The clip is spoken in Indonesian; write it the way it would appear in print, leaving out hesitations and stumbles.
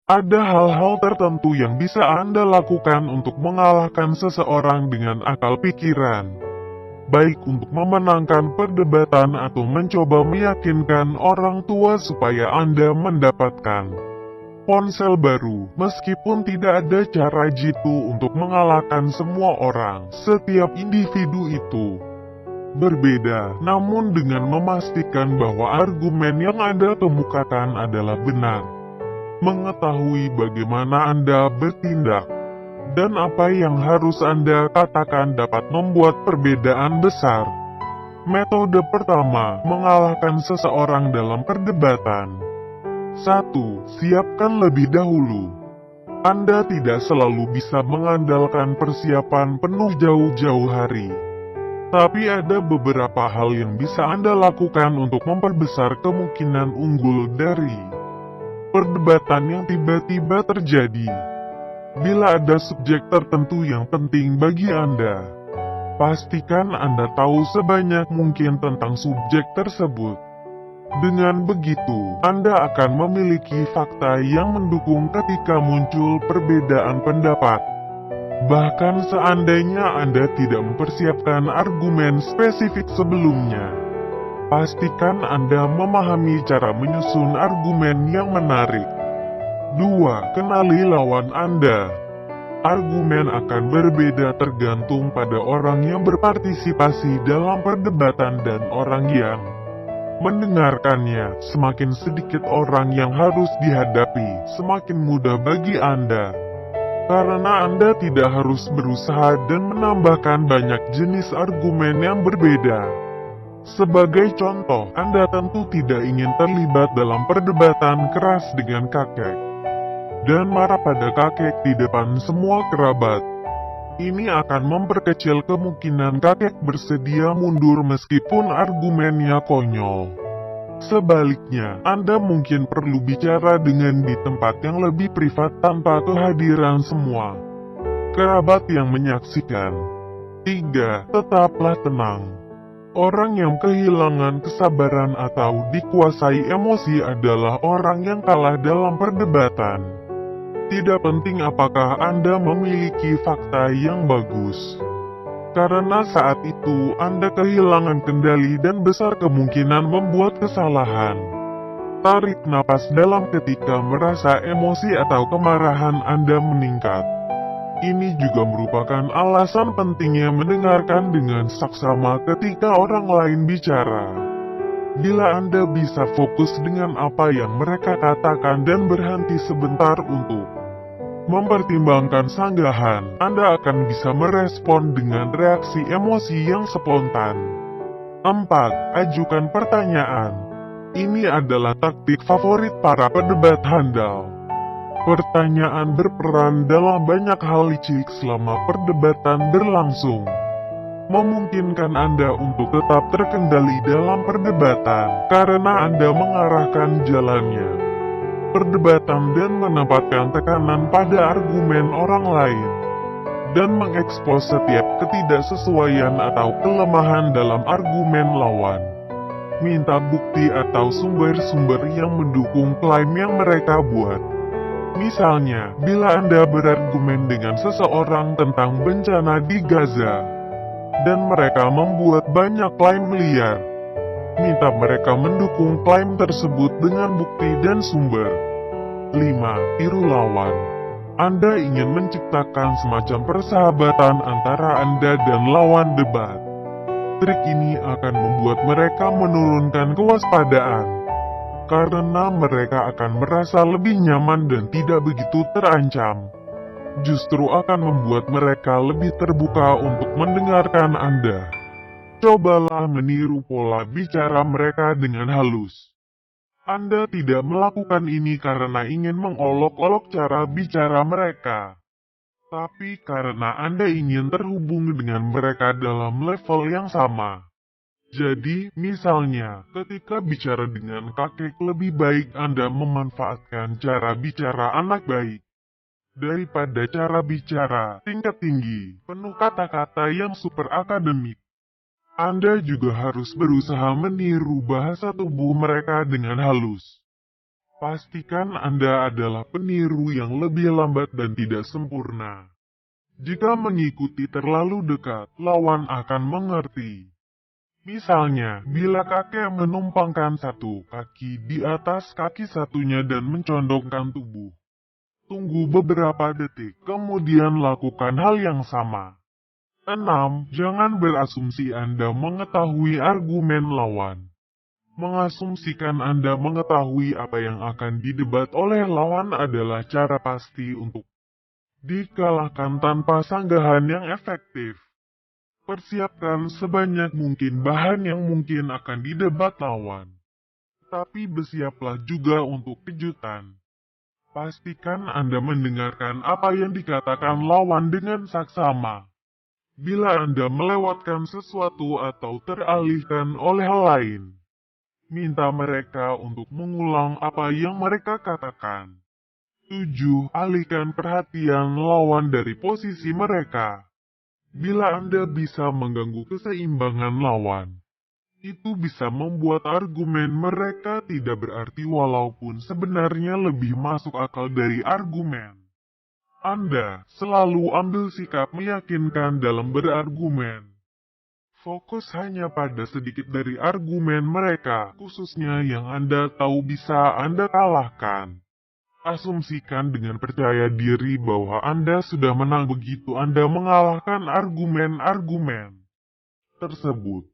Ada hal-hal tertentu yang bisa Anda lakukan untuk mengalahkan seseorang dengan akal pikiran, baik untuk memenangkan perdebatan atau mencoba meyakinkan orang tua supaya Anda mendapatkan ponsel baru. Meskipun tidak ada cara jitu untuk mengalahkan semua orang, setiap individu itu berbeda, namun dengan memastikan bahwa argumen yang Anda kemukakan adalah benar, mengetahui bagaimana Anda bertindak, dan apa yang harus Anda katakan dapat membuat perbedaan besar. Metode pertama, mengalahkan seseorang dalam perdebatan. 1. Siapkan lebih dahulu. Anda tidak selalu bisa mengandalkan persiapan penuh jauh-jauh hari. Tapi ada beberapa hal yang bisa Anda lakukan untuk memperbesar kemungkinan unggul dari perdebatan yang tiba-tiba terjadi. Bila ada subjek tertentu yang penting bagi Anda, pastikan Anda tahu sebanyak mungkin tentang subjek tersebut. Dengan begitu, Anda akan memiliki fakta yang mendukung ketika muncul perbedaan pendapat. Bahkan seandainya Anda tidak mempersiapkan argumen spesifik sebelumnya, pastikan Anda memahami cara menyusun argumen yang menarik. 2. Kenali lawan Anda. Argumen akan berbeda tergantung pada orang yang berpartisipasi dalam perdebatan dan orang yang mendengarkannya. Semakin sedikit orang yang harus dihadapi, semakin mudah bagi Anda, karena Anda tidak harus berusaha dan menambahkan banyak jenis argumen yang berbeda. Sebagai contoh, Anda tentu tidak ingin terlibat dalam perdebatan keras dengan kakek dan marah pada kakek di depan semua kerabat. Ini akan memperkecil kemungkinan kakek bersedia mundur meskipun argumennya konyol. Sebaliknya, Anda mungkin perlu bicara dengan di tempat yang lebih privat tanpa kehadiran semua kerabat yang menyaksikan. 3. Tetaplah tenang. Orang yang kehilangan kesabaran atau dikuasai emosi adalah orang yang kalah dalam perdebatan. Tidak penting apakah Anda memiliki fakta yang bagus, karena saat itu Anda kehilangan kendali dan besar kemungkinan membuat kesalahan. Tarik napas dalam ketika merasa emosi atau kemarahan Anda meningkat. Ini juga merupakan alasan pentingnya mendengarkan dengan saksama ketika orang lain bicara. Bila Anda bisa fokus dengan apa yang mereka katakan dan berhenti sebentar untuk mempertimbangkan sanggahan, Anda akan bisa merespon dengan reaksi emosi yang spontan. 4. Ajukan pertanyaan. Ini adalah taktik favorit para pedebat handal. Pertanyaan berperan dalam banyak hal licik selama perdebatan berlangsung, memungkinkan Anda untuk tetap terkendali dalam perdebatan karena Anda mengarahkan jalannya perdebatan dan menempatkan tekanan pada argumen orang lain, dan mengekspos setiap ketidaksesuaian atau kelemahan dalam argumen lawan. Minta bukti atau sumber-sumber yang mendukung klaim yang mereka buat. Misalnya, bila Anda berargumen dengan seseorang tentang bencana di Gaza, dan mereka membuat banyak klaim liar, minta mereka mendukung klaim tersebut dengan bukti dan sumber. 5. Tiru lawan. Anda ingin menciptakan semacam persahabatan antara Anda dan lawan debat. Trik ini akan membuat mereka menurunkan kewaspadaan, karena mereka akan merasa lebih nyaman dan tidak begitu terancam. Justru akan membuat mereka lebih terbuka untuk mendengarkan Anda. Cobalah meniru pola bicara mereka dengan halus. Anda tidak melakukan ini karena ingin mengolok-olok cara bicara mereka, tapi karena Anda ingin terhubung dengan mereka dalam level yang sama. Jadi, misalnya, ketika bicara dengan kakek, lebih baik Anda memanfaatkan cara bicara anak baik daripada cara bicara tingkat tinggi, penuh kata-kata yang super akademik. Anda juga harus berusaha meniru bahasa tubuh mereka dengan halus. Pastikan Anda adalah peniru yang lebih lambat dan tidak sempurna. Jika mengikuti terlalu dekat, lawan akan mengerti. Misalnya, bila kakek menumpangkan satu kaki di atas kaki satunya dan mencondongkan tubuh. Tunggu beberapa detik, kemudian lakukan hal yang sama. 6. Jangan berasumsi Anda mengetahui argumen lawan. Mengasumsikan Anda mengetahui apa yang akan didebat oleh lawan adalah cara pasti untuk dikalahkan tanpa sanggahan yang efektif. Persiapkan sebanyak mungkin bahan yang mungkin akan didebat lawan. Tapi bersiaplah juga untuk kejutan. Pastikan Anda mendengarkan apa yang dikatakan lawan dengan saksama. Bila Anda melewatkan sesuatu atau teralihkan oleh hal lain, minta mereka untuk mengulang apa yang mereka katakan. 7. Alihkan perhatian lawan dari posisi mereka. Bila Anda bisa mengganggu keseimbangan lawan, itu bisa membuat argumen mereka tidak berarti walaupun sebenarnya lebih masuk akal dari argumen. Anda selalu ambil sikap meyakinkan dalam berargumen. Fokus hanya pada sedikit dari argumen mereka, khususnya yang Anda tahu bisa Anda kalahkan. Asumsikan dengan percaya diri bahwa Anda sudah menang begitu Anda mengalahkan argumen-argumen tersebut.